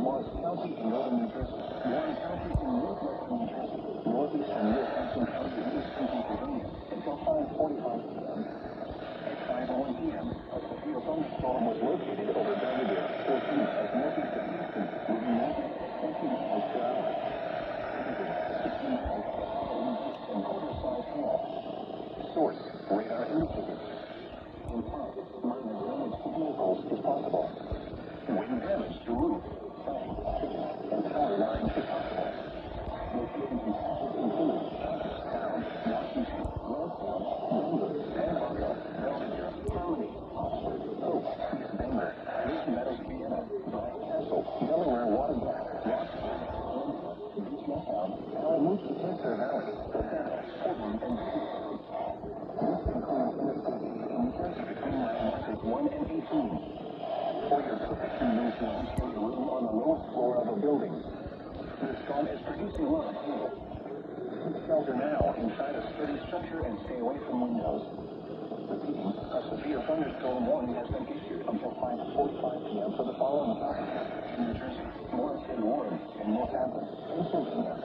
Morris County in northern New Jersey, Warren County in northwestern New Jersey, northeast and Northampton County in eastern Pennsylvania until 5:45 p.m. At 5:01 p.m., a severe thunderstorm was located over Belvedere, 14 as northeast of Houston, moving north at 20 miles per hour. 16 miles per hour and quarter-size hail. Source, radar indicators. In fact, minor damage to vehicles is possible. Wind damage to roof, siding, chicken, and power lines is possible. Locations in hazard include Allentown, Washington, Allentown, Denver, San Marco, Belvedere, Harmony, Oxford, Hope, East Bangor, East Meadows, Vienna, Black Castle, Delaware, Waterbuck, Roxbury, Beach Town, Alamoose, Cancer Valley, Savannah, Portland, and Petersburg. This includes Interstate 80 in New Jersey between miles 1 and 18. For your protection, you should secure your room on the lowest floor of a building. The storm is producing a lot of hail. Seek shelter now inside a sturdy structure and stay away from windows. Repeating, a severe thunderstorm warning has been issued until 5:45 p.m. for the following times: New Jersey, Morris and Warren, and Northampton, Pennsylvania,